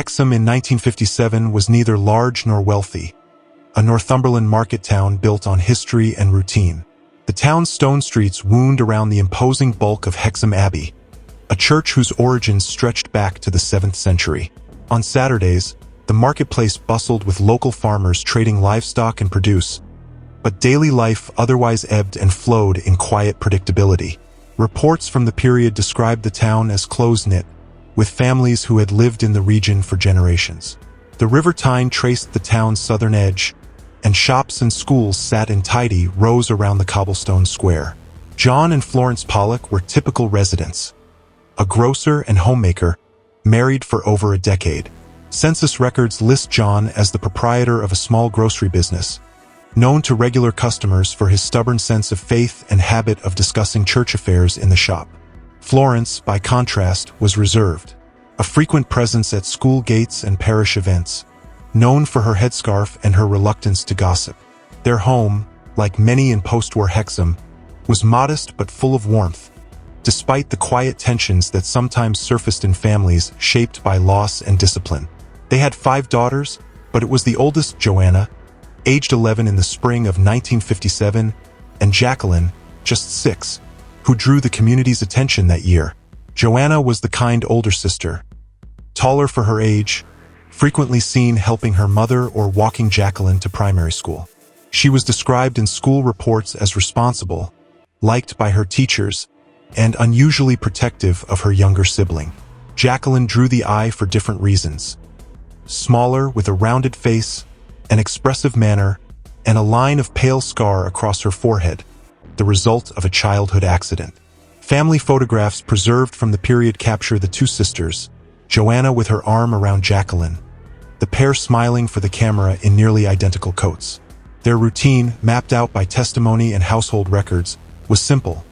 Hexham in 1957 was neither large nor wealthy, a Northumberland market town built on history and routine. The town's stone streets wound around the imposing bulk of Hexham Abbey, a church whose origins stretched back to the 7th century. On Saturdays, the marketplace bustled with local farmers trading livestock and produce, but daily life otherwise ebbed and flowed in quiet predictability. Reports from the period described the town as close-knit, with families who had lived in the region for generations. The River Tyne traced the town's southern edge, and shops and schools sat in tidy rows around the cobblestone square. John and Florence Pollock were typical residents, a grocer and homemaker, married for over a decade. Census records list John as the proprietor of a small grocery business, known to regular customers for his stubborn sense of faith and habit of discussing church affairs in the shop. Florence, by contrast, was reserved, a frequent presence at school gates and parish events, known for her headscarf and her reluctance to gossip. Their home, like many in post-war Hexham, was modest but full of warmth, despite the quiet tensions that sometimes surfaced in families shaped by loss and discipline. They had 5 daughters, but it was the oldest, Joanna, aged 11 in the spring of 1957, and Jacqueline, just 6, who drew the community's attention that year. Joanna was the kind older sister, taller for her age, frequently seen helping her mother or walking Jacqueline to primary school. She was described in school reports as responsible, liked by her teachers, and unusually protective of her younger sibling. Jacqueline drew the eye for different reasons. Smaller, with a rounded face, an expressive manner, and a line of pale scar across her forehead, the result of a childhood accident. Family photographs preserved from the period capture the 2 sisters, Joanna with her arm around Jacqueline, the pair smiling for the camera in nearly identical coats. Their routine, mapped out by testimony and household records, was simple.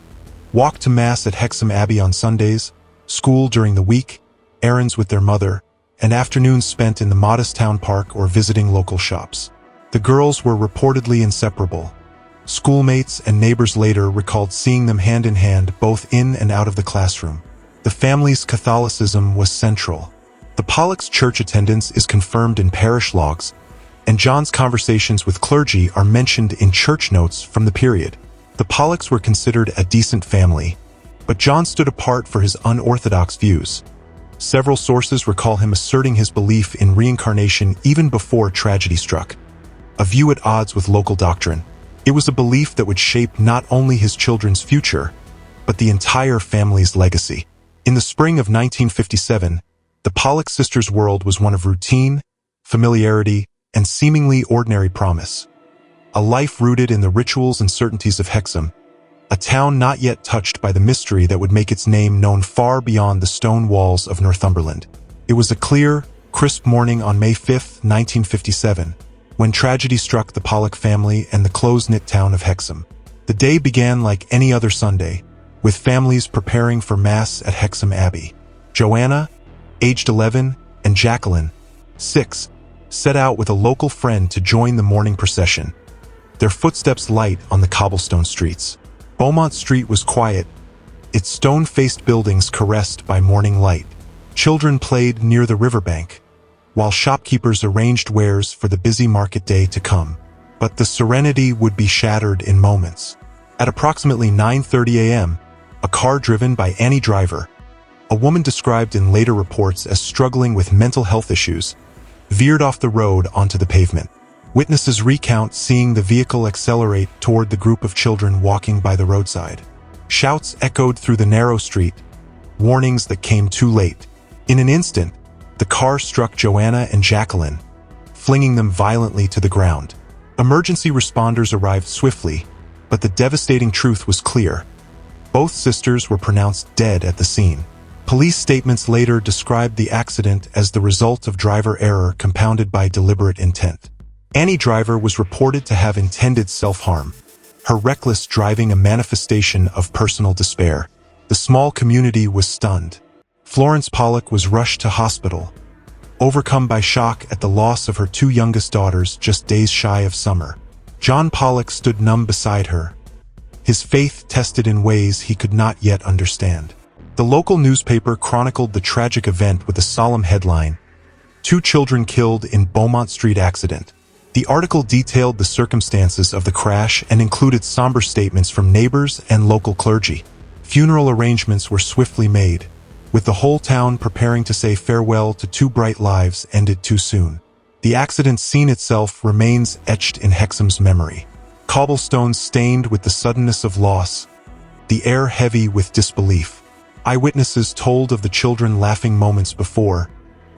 Walk to Mass at Hexham Abbey on Sundays, school during the week, errands with their mother, and afternoons spent in the modest town park or visiting local shops. The girls were reportedly inseparable. Schoolmates and neighbors later recalled seeing them hand in hand both in and out of the classroom. The family's Catholicism was central. The Pollock's church attendance is confirmed in parish logs, and John's conversations with clergy are mentioned in church notes from the period. The Pollocks were considered a decent family, but John stood apart for his unorthodox views. Several sources recall him asserting his belief in reincarnation even before tragedy struck, a view at odds with local doctrine. It was a belief that would shape not only his children's future, but the entire family's legacy. In the spring of 1957, the Pollock sisters' world was one of routine, familiarity, and seemingly ordinary promise. A life rooted in the rituals and certainties of Hexham, a town not yet touched by the mystery that would make its name known far beyond the stone walls of Northumberland. It was a clear, crisp morning on May 5, 1957, when tragedy struck the Pollock family and the close-knit town of Hexham. The day began like any other Sunday, with families preparing for Mass at Hexham Abbey. Joanna, aged 11, and Jacqueline, 6, set out with a local friend to join the morning procession, their footsteps light on the cobblestone streets. Beaumont Street was quiet, its stone-faced buildings caressed by morning light. Children played near the riverbank, while shopkeepers arranged wares for the busy market day to come. But the serenity would be shattered in moments. At approximately 9:30 a.m., a car driven by Annie Driver, a woman described in later reports as struggling with mental health issues, veered off the road onto the pavement. Witnesses recount seeing the vehicle accelerate toward the group of children walking by the roadside. Shouts echoed through the narrow street, warnings that came too late. In an instant, the car struck Joanna and Jacqueline, flinging them violently to the ground. Emergency responders arrived swiftly, but the devastating truth was clear. Both sisters were pronounced dead at the scene. Police statements later described the accident as the result of driver error compounded by deliberate intent. Annie Driver was reported to have intended self-harm, her reckless driving a manifestation of personal despair. The small community was stunned. Florence Pollock was rushed to hospital, overcome by shock at the loss of her 2 youngest daughters just days shy of summer. John Pollock stood numb beside her, his faith tested in ways he could not yet understand. The local newspaper chronicled the tragic event with a solemn headline, 2 children killed in Beaumont Street accident. The article detailed the circumstances of the crash and included somber statements from neighbors and local clergy. Funeral arrangements were swiftly made, with the whole town preparing to say farewell to 2 bright lives ended too soon. The accident scene itself remains etched in Hexham's memory. Cobblestones stained with the suddenness of loss, the air heavy with disbelief. Eyewitnesses told of the children laughing moments before,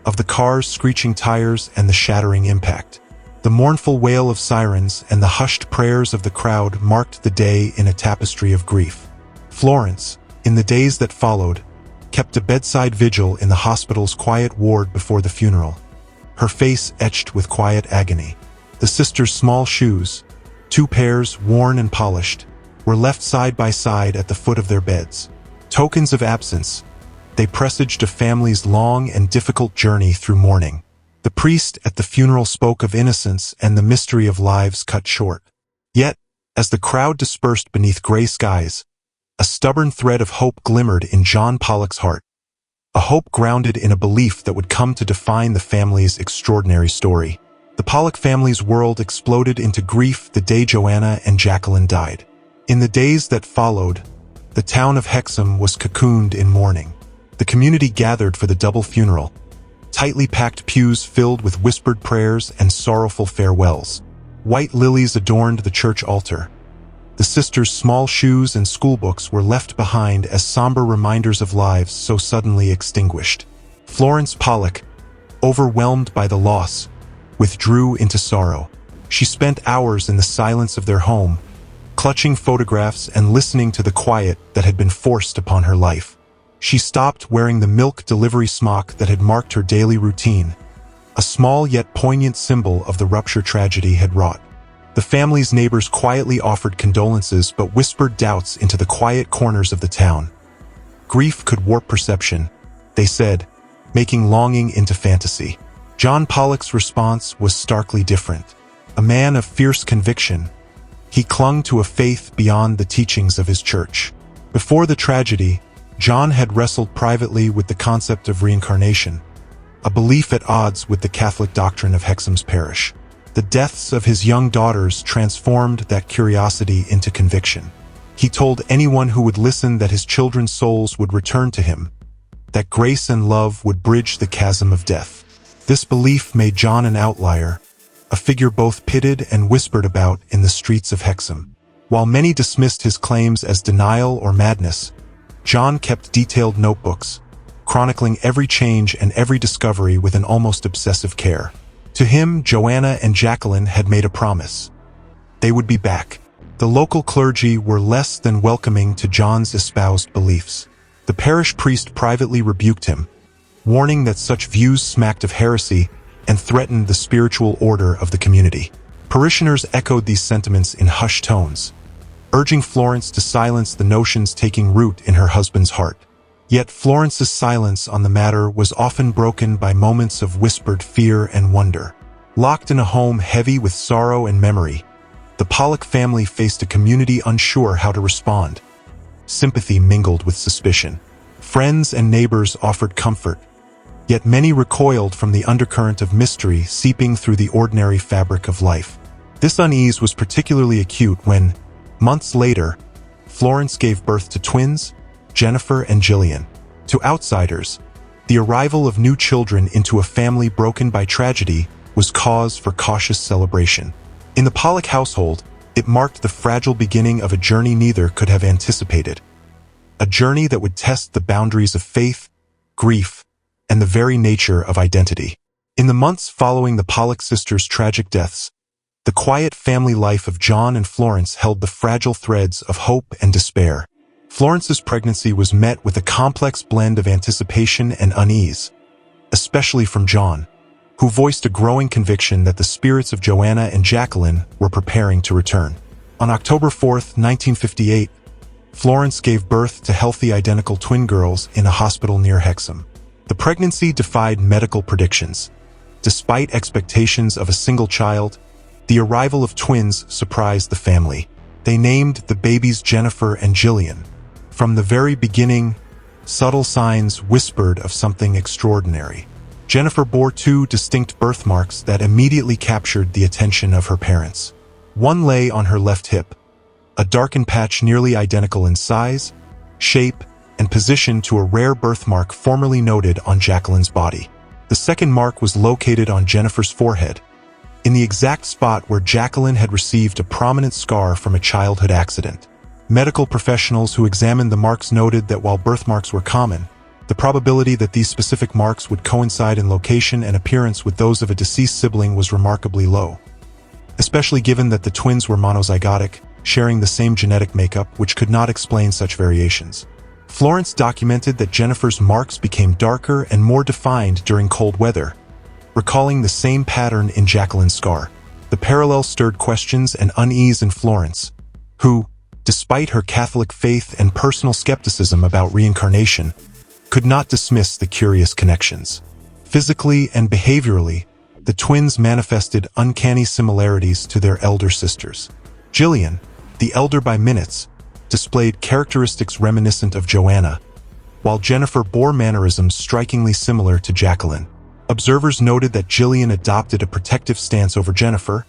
of the car's screeching tires and the shattering impact. The mournful wail of sirens and the hushed prayers of the crowd marked the day in a tapestry of grief. Florence, in the days that followed, kept a bedside vigil in the hospital's quiet ward before the funeral, her face etched with quiet agony. The sisters' small shoes, 2 pairs worn and polished, were left side by side at the foot of their beds. Tokens of absence, they presaged a family's long and difficult journey through mourning. The priest at the funeral spoke of innocence and the mystery of lives cut short. Yet, as the crowd dispersed beneath gray skies, a stubborn thread of hope glimmered in John Pollock's heart. A hope grounded in a belief that would come to define the family's extraordinary story. The Pollock family's world exploded into grief the day Joanna and Jacqueline died. In the days that followed, the town of Hexham was cocooned in mourning. The community gathered for the double funeral, tightly packed pews filled with whispered prayers and sorrowful farewells. White lilies adorned the church altar. The sisters' small shoes and schoolbooks were left behind as somber reminders of lives so suddenly extinguished. Florence Pollock, overwhelmed by the loss, withdrew into sorrow. She spent hours in the silence of their home, clutching photographs and listening to the quiet that had been forced upon her life. She stopped wearing the milk delivery smock that had marked her daily routine, a small yet poignant symbol of the rupture tragedy had wrought. The family's neighbors quietly offered condolences but whispered doubts into the quiet corners of the town. Grief could warp perception, they said, making longing into fantasy. John Pollock's response was starkly different. A man of fierce conviction, he clung to a faith beyond the teachings of his church. Before the tragedy, John had wrestled privately with the concept of reincarnation, a belief at odds with the Catholic doctrine of Hexham's parish. The deaths of his young daughters transformed that curiosity into conviction. He told anyone who would listen that his children's souls would return to him, that grace and love would bridge the chasm of death. This belief made John an outlier, a figure both pitied and whispered about in the streets of Hexham. While many dismissed his claims as denial or madness, John kept detailed notebooks, chronicling every change and every discovery with an almost obsessive care. To him, Joanna and Jacqueline had made a promise. They would be back. The local clergy were less than welcoming to John's espoused beliefs. The parish priest privately rebuked him, warning that such views smacked of heresy and threatened the spiritual order of the community. Parishioners echoed these sentiments in hushed tones, urging Florence to silence the notions taking root in her husband's heart. Yet Florence's silence on the matter was often broken by moments of whispered fear and wonder. Locked in a home heavy with sorrow and memory, the Pollock family faced a community unsure how to respond. Sympathy mingled with suspicion. Friends and neighbors offered comfort, yet many recoiled from the undercurrent of mystery seeping through the ordinary fabric of life. This unease was particularly acute when, months later, Florence gave birth to twins, Jennifer and Gillian. To outsiders, the arrival of new children into a family broken by tragedy was cause for cautious celebration. In the Pollock household, it marked the fragile beginning of a journey neither could have anticipated. A journey that would test the boundaries of faith, grief, and the very nature of identity. In the months following the Pollock sisters' tragic deaths, the quiet family life of John and Florence held the fragile threads of hope and despair. Florence's pregnancy was met with a complex blend of anticipation and unease, especially from John, who voiced a growing conviction that the spirits of Joanna and Jacqueline were preparing to return. On October 4, 1958, Florence gave birth to healthy identical twin girls in a hospital near Hexham. The pregnancy defied medical predictions. Despite expectations of a single child, the arrival of twins surprised the family. They named the babies Jennifer and Gillian. From the very beginning, subtle signs whispered of something extraordinary. Jennifer bore two distinct birthmarks that immediately captured the attention of her parents. One lay on her left hip, a darkened patch nearly identical in size, shape, and position to a rare birthmark formerly noted on Jacqueline's body. The second mark was located on Jennifer's forehead, in the exact spot where Jacqueline had received a prominent scar from a childhood accident. Medical professionals who examined the marks noted that while birthmarks were common, the probability that these specific marks would coincide in location and appearance with those of a deceased sibling was remarkably low, especially given that the twins were monozygotic, sharing the same genetic makeup, which could not explain such variations. Florence documented that Jennifer's marks became darker and more defined during cold weather, recalling the same pattern in Jacqueline's scar. The parallel stirred questions and unease in Florence, who, despite her Catholic faith and personal skepticism about reincarnation, could not dismiss the curious connections. Physically and behaviorally, the twins manifested uncanny similarities to their elder sisters. Gillian, the elder by minutes, displayed characteristics reminiscent of Joanna, while Jennifer bore mannerisms strikingly similar to Jacqueline. Observers noted that Gillian adopted a protective stance over Jennifer,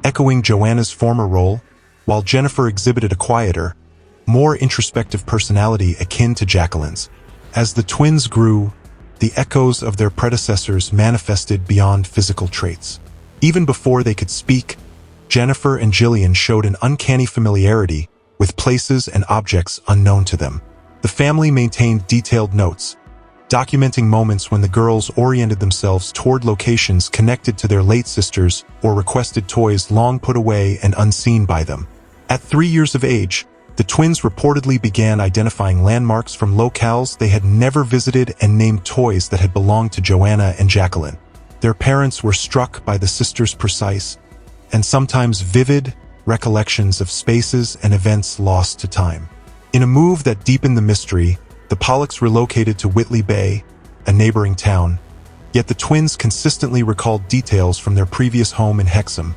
echoing Joanna's former role, while Jennifer exhibited a quieter, more introspective personality akin to Jacqueline's. As the twins grew, the echoes of their predecessors manifested beyond physical traits. Even before they could speak, Jennifer and Gillian showed an uncanny familiarity with places and objects unknown to them. The family maintained detailed notes, documenting moments when the girls oriented themselves toward locations connected to their late sisters or requested toys long put away and unseen by them. At 3 years of age, the twins reportedly began identifying landmarks from locales they had never visited and named toys that had belonged to Joanna and Jacqueline. Their parents were struck by the sisters' precise, and sometimes vivid, recollections of spaces and events lost to time. In a move that deepened the mystery, the Pollocks relocated to Whitley Bay, a neighboring town, yet the twins consistently recalled details from their previous home in Hexham,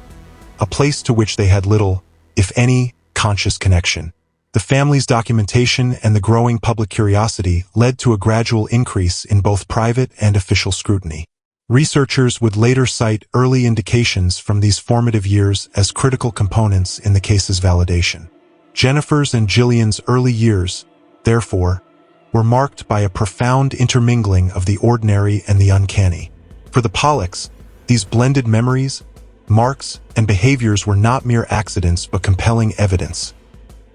a place to which they had little, if any, conscious connection. The family's documentation and the growing public curiosity led to a gradual increase in both private and official scrutiny. Researchers would later cite early indications from these formative years as critical components in the case's validation. Jennifer's and Gillian's early years, therefore, were marked by a profound intermingling of the ordinary and the uncanny. For the Pollocks, these blended memories, marks, and behaviors were not mere accidents but compelling evidence.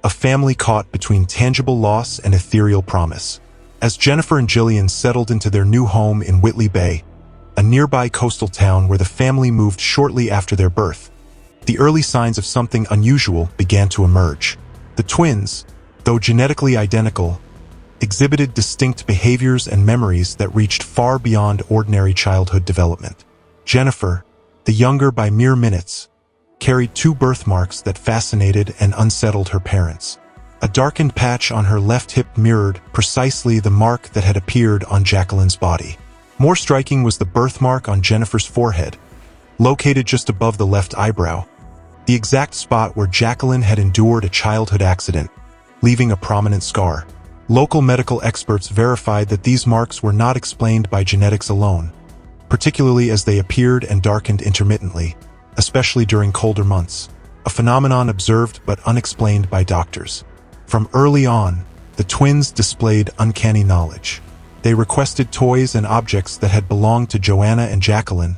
A family caught between tangible loss and ethereal promise. As Jennifer and Gillian settled into their new home in Whitley Bay, a nearby coastal town where the family moved shortly after their birth, the early signs of something unusual began to emerge. The twins, though genetically identical, exhibited distinct behaviors and memories that reached far beyond ordinary childhood development. Jennifer, the younger by mere minutes, carried two birthmarks that fascinated and unsettled her parents. A darkened patch on her left hip mirrored precisely the mark that had appeared on Jacqueline's body. More striking was the birthmark on Jennifer's forehead, located just above the left eyebrow, the exact spot where Jacqueline had endured a childhood accident, leaving a prominent scar. Local medical experts verified that these marks were not explained by genetics alone, particularly as they appeared and darkened intermittently, especially during colder months, a phenomenon observed but unexplained by doctors. From early on, the twins displayed uncanny knowledge. They requested toys and objects that had belonged to Joanna and Jacqueline,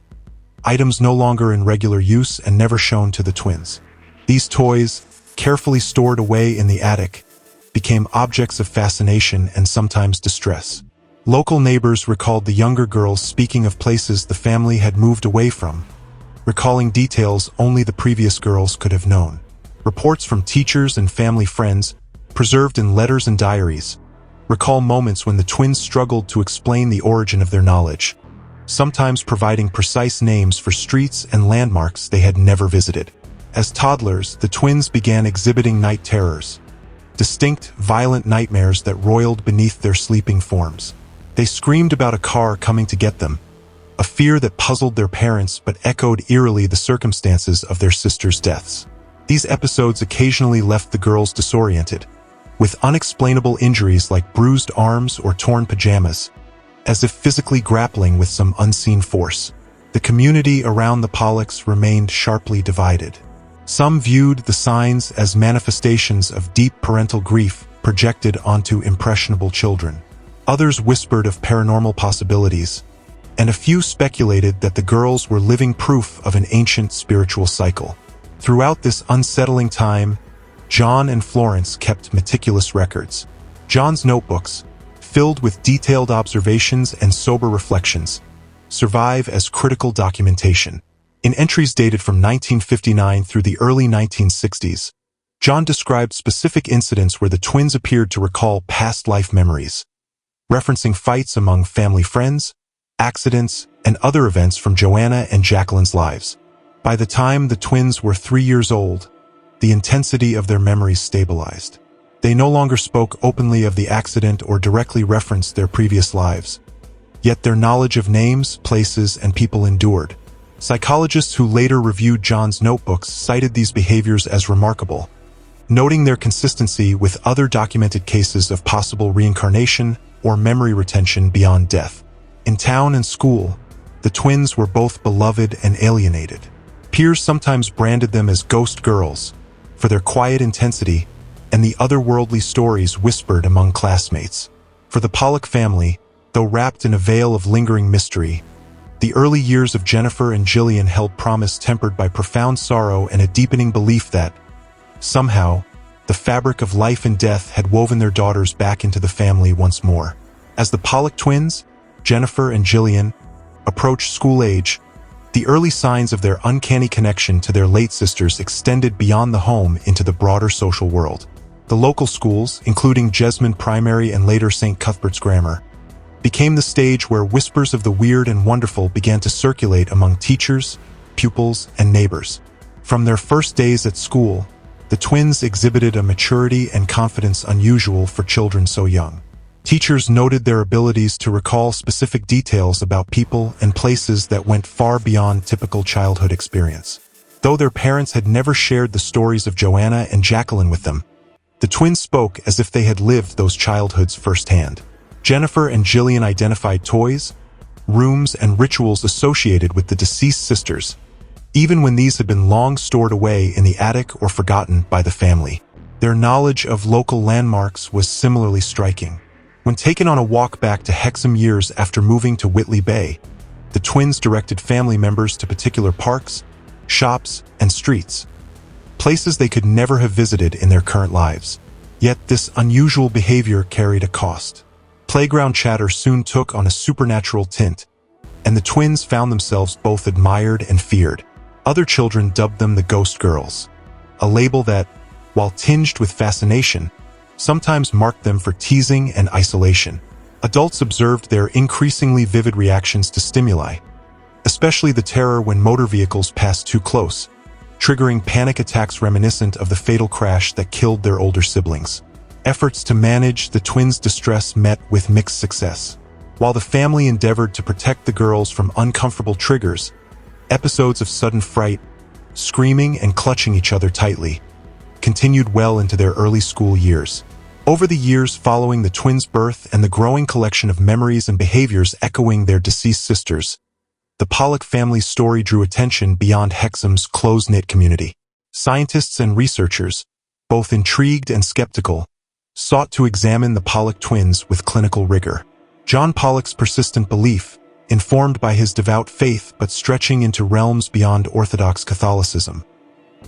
items no longer in regular use and never shown to the twins. These toys, carefully stored away in the attic, became objects of fascination and sometimes distress. Local neighbors recalled the younger girls speaking of places the family had moved away from, recalling details only the previous girls could have known. Reports from teachers and family friends, preserved in letters and diaries, recall moments when the twins struggled to explain the origin of their knowledge, sometimes providing precise names for streets and landmarks they had never visited. As toddlers, the twins began exhibiting night terrors, distinct, violent nightmares that roiled beneath their sleeping forms. They screamed about a car coming to get them, a fear that puzzled their parents but echoed eerily the circumstances of their sisters' deaths. These episodes occasionally left the girls disoriented, with unexplainable injuries like bruised arms or torn pajamas, as if physically grappling with some unseen force. The community around the Pollocks remained sharply divided. Some viewed the signs as manifestations of deep parental grief projected onto impressionable children. Others whispered of paranormal possibilities, and a few speculated that the girls were living proof of an ancient spiritual cycle. Throughout this unsettling time, John and Florence kept meticulous records. John's notebooks, filled with detailed observations and sober reflections, survive as critical documentation. In entries dated from 1959 through the early 1960s, John described specific incidents where the twins appeared to recall past life memories, referencing fights among family friends, accidents, and other events from Joanna and Jacqueline's lives. By the time the twins were 3 years old, the intensity of their memories stabilized. They no longer spoke openly of the accident or directly referenced their previous lives. Yet their knowledge of names, places, and people endured. Psychologists who later reviewed John's notebooks cited these behaviors as remarkable, noting their consistency with other documented cases of possible reincarnation or memory retention beyond death. In town and school, the twins were both beloved and alienated. Peers sometimes branded them as ghost girls for their quiet intensity and the otherworldly stories whispered among classmates. For the Pollock family, though wrapped in a veil of lingering mystery, the early years of Jennifer and Gillian held promise tempered by profound sorrow and a deepening belief that, somehow, the fabric of life and death had woven their daughters back into the family once more. As the Pollock twins, Jennifer and Gillian, approached school age, the early signs of their uncanny connection to their late sisters extended beyond the home into the broader social world. The local schools, including Jesmond Primary and later St. Cuthbert's Grammar, became the stage where whispers of the weird and wonderful began to circulate among teachers, pupils, and neighbors. From their first days at school, the twins exhibited a maturity and confidence unusual for children so young. Teachers noted their abilities to recall specific details about people and places that went far beyond typical childhood experience. Though their parents had never shared the stories of Joanna and Jacqueline with them, the twins spoke as if they had lived those childhoods firsthand. Jennifer and Gillian identified toys, rooms, and rituals associated with the deceased sisters, even when these had been long stored away in the attic or forgotten by the family. Their knowledge of local landmarks was similarly striking. When taken on a walk back to Hexham years after moving to Whitley Bay, the twins directed family members to particular parks, shops, and streets, places they could never have visited in their current lives. Yet this unusual behavior carried a cost. Playground chatter soon took on a supernatural tint, and the twins found themselves both admired and feared. Other children dubbed them the Ghost Girls, a label that, while tinged with fascination, sometimes marked them for teasing and isolation. Adults observed their increasingly vivid reactions to stimuli, especially the terror when motor vehicles passed too close, triggering panic attacks reminiscent of the fatal crash that killed their older siblings. Efforts to manage the twins' distress met with mixed success. While the family endeavored to protect the girls from uncomfortable triggers, episodes of sudden fright, screaming and clutching each other tightly, continued well into their early school years. Over the years following the twins' birth and the growing collection of memories and behaviors echoing their deceased sisters, the Pollock family's story drew attention beyond Hexham's close-knit community. Scientists and researchers, both intrigued and skeptical, sought to examine the Pollock twins with clinical rigor. John Pollock's persistent belief, informed by his devout faith but stretching into realms beyond Orthodox Catholicism,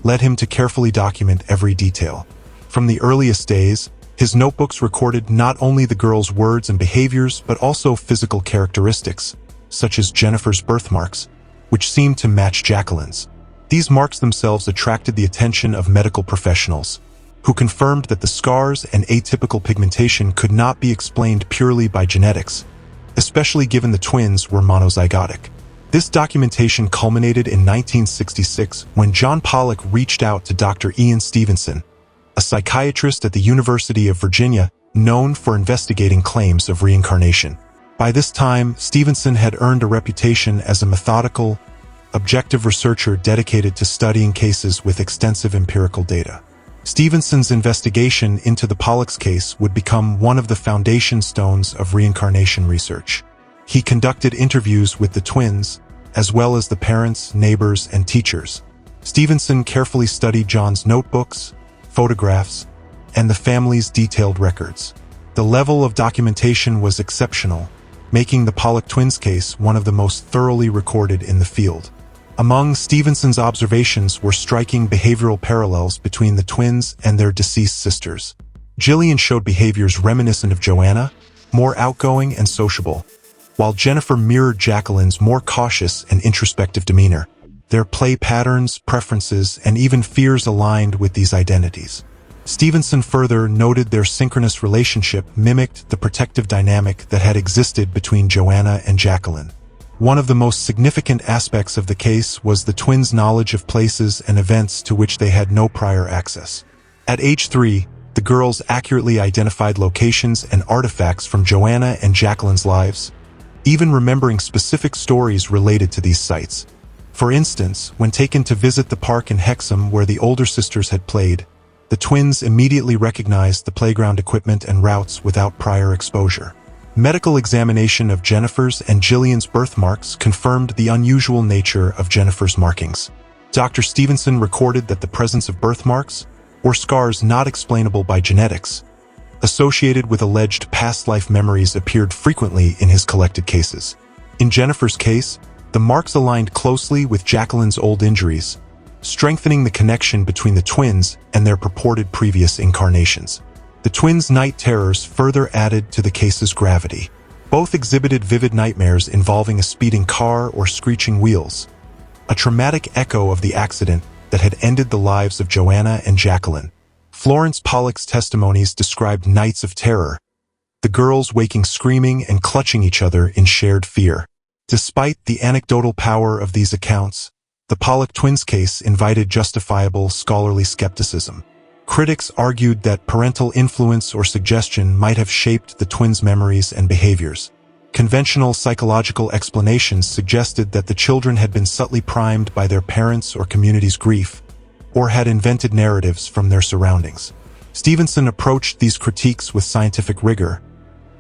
led him to carefully document every detail. From the earliest days, his notebooks recorded not only the girls' words and behaviors but also physical characteristics, such as Jennifer's birthmarks, which seemed to match Jacqueline's. These marks themselves attracted the attention of medical professionals, who confirmed that the scars and atypical pigmentation could not be explained purely by genetics, especially given the twins were monozygotic. This documentation culminated in 1966 when John Pollock reached out to Dr. Ian Stevenson, a psychiatrist at the University of Virginia known for investigating claims of reincarnation. By this time, Stevenson had earned a reputation as a methodical, objective researcher dedicated to studying cases with extensive empirical data. Stevenson's investigation into the Pollock's case would become one of the foundation stones of reincarnation research. He conducted interviews with the twins, as well as the parents, neighbors, and teachers. Stevenson carefully studied John's notebooks, photographs, and the family's detailed records. The level of documentation was exceptional, making the Pollock twins case one of the most thoroughly recorded in the field. Among Stevenson's observations were striking behavioral parallels between the twins and their deceased sisters. Gillian showed behaviors reminiscent of Joanna, more outgoing and sociable, while Jennifer mirrored Jacqueline's more cautious and introspective demeanor. Their play patterns, preferences, and even fears aligned with these identities. Stevenson further noted their synchronous relationship mimicked the protective dynamic that had existed between Joanna and Jacqueline. One of the most significant aspects of the case was the twins' knowledge of places and events to which they had no prior access. At age 3, the girls accurately identified locations and artifacts from Joanna and Jacqueline's lives, even remembering specific stories related to these sites. For instance, when taken to visit the park in Hexham where the older sisters had played, the twins immediately recognized the playground equipment and routes without prior exposure. Medical examination of Jennifer's and Gillian's birthmarks confirmed the unusual nature of Jennifer's markings. Dr. Stevenson recorded that the presence of birthmarks, or scars not explainable by genetics, associated with alleged past life memories appeared frequently in his collected cases. In Jennifer's case, the marks aligned closely with Jacqueline's old injuries, strengthening the connection between the twins and their purported previous incarnations. The twins' night terrors further added to the case's gravity. Both exhibited vivid nightmares involving a speeding car or screeching wheels, a traumatic echo of the accident that had ended the lives of Joanna and Jacqueline. Florence Pollock's testimonies described nights of terror, the girls waking screaming and clutching each other in shared fear. Despite the anecdotal power of these accounts, the Pollock twins case invited justifiable scholarly skepticism. Critics argued that parental influence or suggestion might have shaped the twins' memories and behaviors. Conventional psychological explanations suggested that the children had been subtly primed by their parents' or community's grief, or had invented narratives from their surroundings. Stevenson approached these critiques with scientific rigor,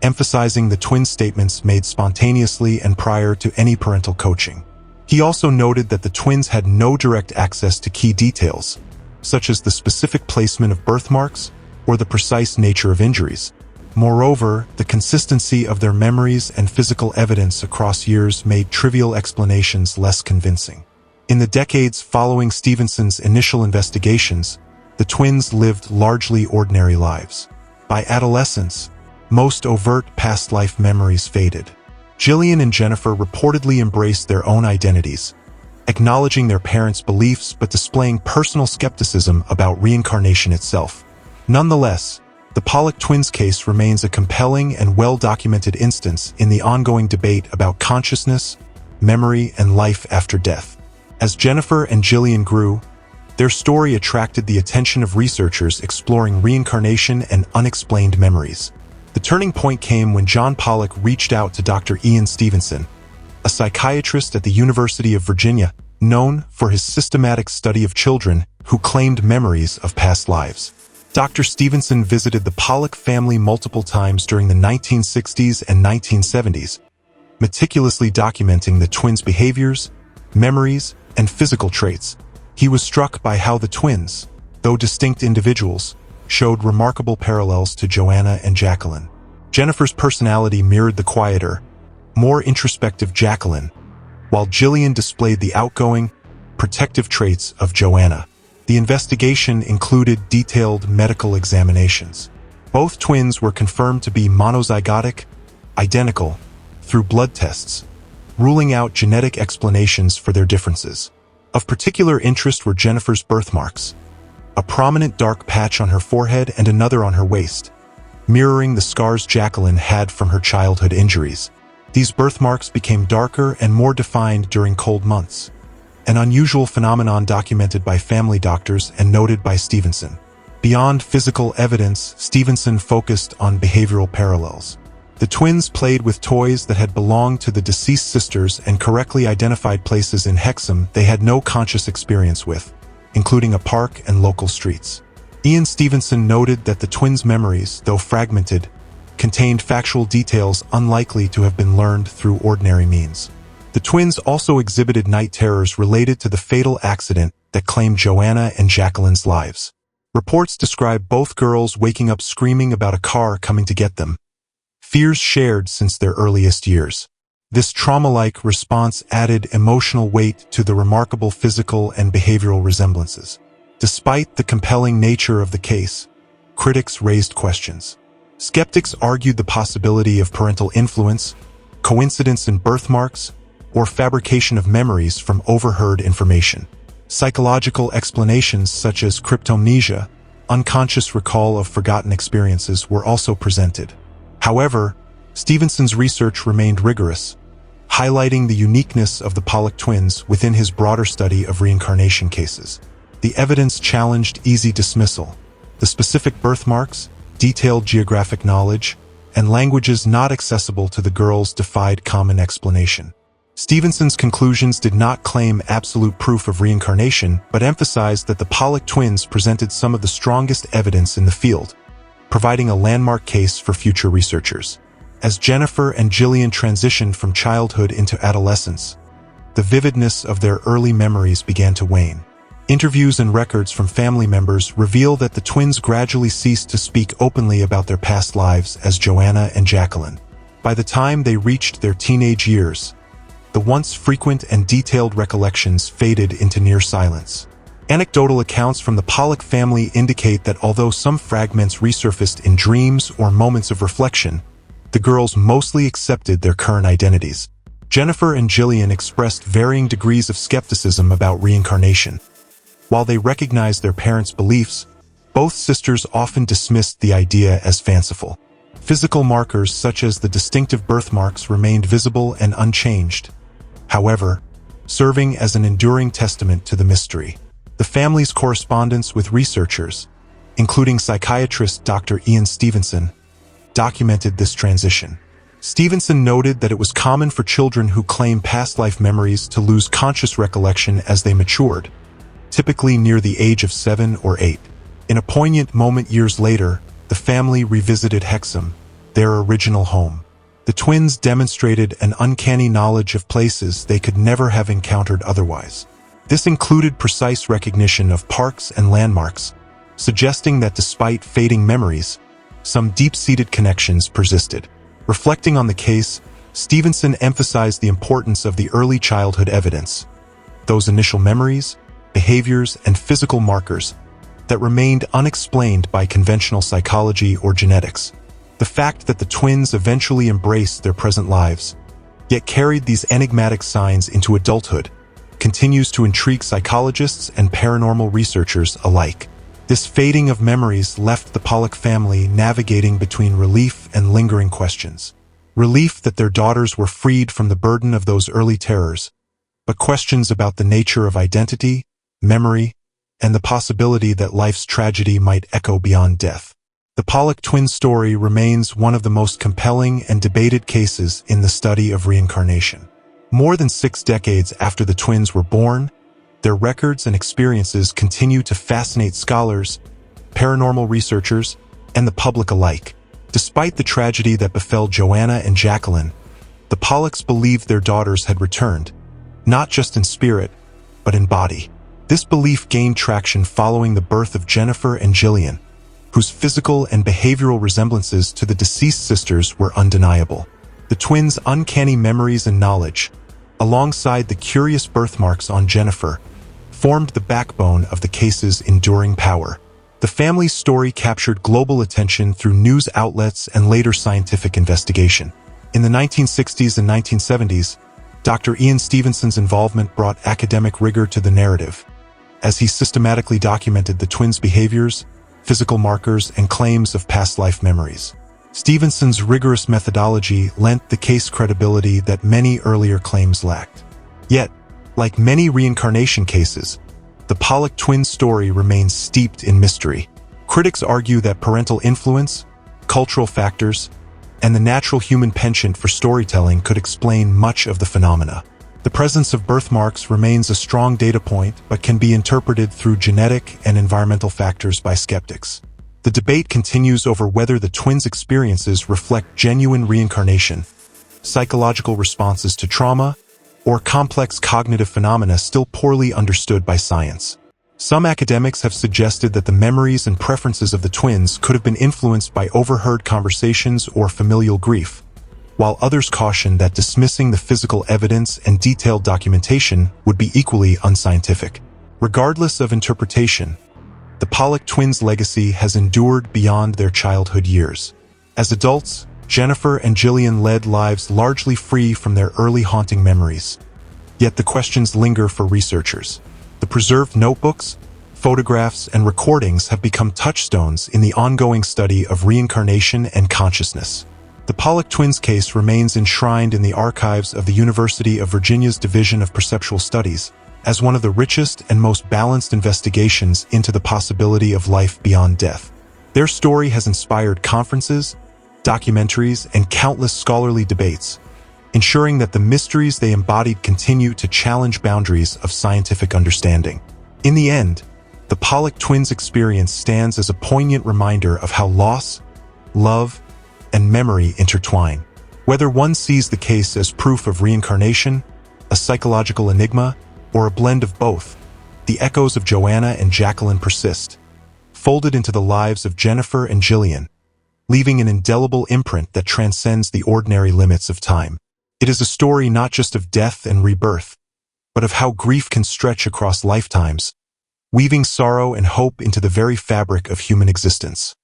emphasizing the twins' statements made spontaneously and prior to any parental coaching. He also noted that the twins had no direct access to key details, such as the specific placement of birthmarks or the precise nature of injuries. Moreover, the consistency of their memories and physical evidence across years made trivial explanations less convincing. In the decades following Stevenson's initial investigations, the twins lived largely ordinary lives. By adolescence, most overt past life memories faded. Gillian and Jennifer reportedly embraced their own identities, acknowledging their parents' beliefs but displaying personal skepticism about reincarnation itself. Nonetheless, the Pollock twins case remains a compelling and well-documented instance in the ongoing debate about consciousness, memory, and life after death. As Jennifer and Gillian grew, their story attracted the attention of researchers exploring reincarnation and unexplained memories. The turning point came when John Pollock reached out to Dr. Ian Stevenson, a psychiatrist at the University of Virginia, known for his systematic study of children who claimed memories of past lives. Dr. Stevenson visited the Pollock family multiple times during the 1960s and 1970s, meticulously documenting the twins' behaviors, memories, and physical traits. He was struck by how the twins, though distinct individuals, showed remarkable parallels to Joanna and Jacqueline. Jennifer's personality mirrored the quieter, more introspective Jacqueline, while Gillian displayed the outgoing, protective traits of Joanna. The investigation included detailed medical examinations. Both twins were confirmed to be monozygotic, identical, through blood tests, ruling out genetic explanations for their differences. Of particular interest were Jennifer's birthmarks, a prominent dark patch on her forehead and another on her waist, mirroring the scars Jacqueline had from her childhood injuries. These birthmarks became darker and more defined during cold months, an unusual phenomenon documented by family doctors and noted by Stevenson. Beyond physical evidence, Stevenson focused on behavioral parallels. The twins played with toys that had belonged to the deceased sisters and correctly identified places in Hexham they had no conscious experience with, including a park and local streets. Ian Stevenson noted that the twins' memories, though fragmented, contained factual details unlikely to have been learned through ordinary means. The twins also exhibited night terrors related to the fatal accident that claimed Joanna and Jacqueline's lives. Reports describe both girls waking up screaming about a car coming to get them, fears shared since their earliest years. This trauma-like response added emotional weight to the remarkable physical and behavioral resemblances. Despite the compelling nature of the case, critics raised questions. Skeptics argued the possibility of parental influence, coincidence in birthmarks, or fabrication of memories from overheard information. Psychological explanations such as cryptomnesia, unconscious recall of forgotten experiences, were also presented. However, Stevenson's research remained rigorous, highlighting the uniqueness of the Pollock twins within his broader study of reincarnation cases. The evidence challenged easy dismissal. The specific birthmarks, detailed geographic knowledge, and languages not accessible to the girls defied common explanation. Stevenson's conclusions did not claim absolute proof of reincarnation, but emphasized that the Pollock twins presented some of the strongest evidence in the field, providing a landmark case for future researchers. As Jennifer and Gillian transitioned from childhood into adolescence, the vividness of their early memories began to wane. Interviews and records from family members reveal that the twins gradually ceased to speak openly about their past lives as Joanna and Jacqueline. By the time they reached their teenage years, the once frequent and detailed recollections faded into near silence. Anecdotal accounts from the Pollock family indicate that although some fragments resurfaced in dreams or moments of reflection, the girls mostly accepted their current identities. Jennifer and Gillian expressed varying degrees of skepticism about reincarnation. While they recognized their parents' beliefs, both sisters often dismissed the idea as fanciful. Physical markers such as the distinctive birthmarks remained visible and unchanged, however, serving as an enduring testament to the mystery. The family's correspondence with researchers, including psychiatrist Dr. Ian Stevenson, documented this transition. Stevenson noted that it was common for children who claim past life memories to lose conscious recollection as they matured, typically near the age of 7 or 8. In a poignant moment years later, the family revisited Hexham, their original home. The twins demonstrated an uncanny knowledge of places they could never have encountered otherwise. This included precise recognition of parks and landmarks, suggesting that despite fading memories, some deep-seated connections persisted. Reflecting on the case, Stevenson emphasized the importance of the early childhood evidence, those initial memories, behaviors, and physical markers that remained unexplained by conventional psychology or genetics. The fact that the twins eventually embraced their present lives, yet carried these enigmatic signs into adulthood, continues to intrigue psychologists and paranormal researchers alike. This fading of memories left the Pollock family navigating between relief and lingering questions. Relief that their daughters were freed from the burden of those early terrors, but questions about the nature of identity, memory, and the possibility that life's tragedy might echo beyond death. The Pollock twin story remains one of the most compelling and debated cases in the study of reincarnation. More than 6 decades after the twins were born, their records and experiences continue to fascinate scholars, paranormal researchers, and the public alike. Despite the tragedy that befell Joanna and Jacqueline, the Pollocks believed their daughters had returned, not just in spirit, but in body. This belief gained traction following the birth of Jennifer and Gillian, whose physical and behavioral resemblances to the deceased sisters were undeniable. The twins' uncanny memories and knowledge, alongside the curious birthmarks on Jennifer, formed the backbone of the case's enduring power. The family's story captured global attention through news outlets and later scientific investigation. In the 1960s and 1970s, Dr. Ian Stevenson's involvement brought academic rigor to the narrative, as he systematically documented the twins' behaviors, physical markers, and claims of past life memories. Stevenson's rigorous methodology lent the case credibility that many earlier claims lacked. Yet, like many reincarnation cases, the Pollock twin story remains steeped in mystery. Critics argue that parental influence, cultural factors, and the natural human penchant for storytelling could explain much of the phenomena. The presence of birthmarks remains a strong data point but can be interpreted through genetic and environmental factors by skeptics. The The debate continues over whether the twins' experiences reflect genuine reincarnation, psychological responses to trauma, or complex cognitive phenomena still poorly understood by science. Some academics have suggested that the memories and preferences of the twins could have been influenced by overheard conversations or familial grief, while others caution that dismissing the physical evidence and detailed documentation would be equally unscientific. Regardless of interpretation, the Pollock twins' legacy has endured beyond their childhood years. As adults, Jennifer and Gillian led lives largely free from their early haunting memories. Yet the questions linger for researchers. The preserved notebooks, photographs, and recordings have become touchstones in the ongoing study of reincarnation and consciousness. The Pollock twins case remains enshrined in the archives of the University of Virginia's Division of Perceptual Studies as one of the richest and most balanced investigations into the possibility of life beyond death. Their story has inspired conferences, documentaries, and countless scholarly debates, ensuring that the mysteries they embodied continue to challenge boundaries of scientific understanding. In the end, the Pollock twins' experience stands as a poignant reminder of how loss, love, and memory intertwine. Whether one sees the case as proof of reincarnation, a psychological enigma, or a blend of both, the echoes of Joanna and Jacqueline persist, folded into the lives of Jennifer and Gillian, leaving an indelible imprint that transcends the ordinary limits of time. It is a story not just of death and rebirth, but of how grief can stretch across lifetimes, weaving sorrow and hope into the very fabric of human existence.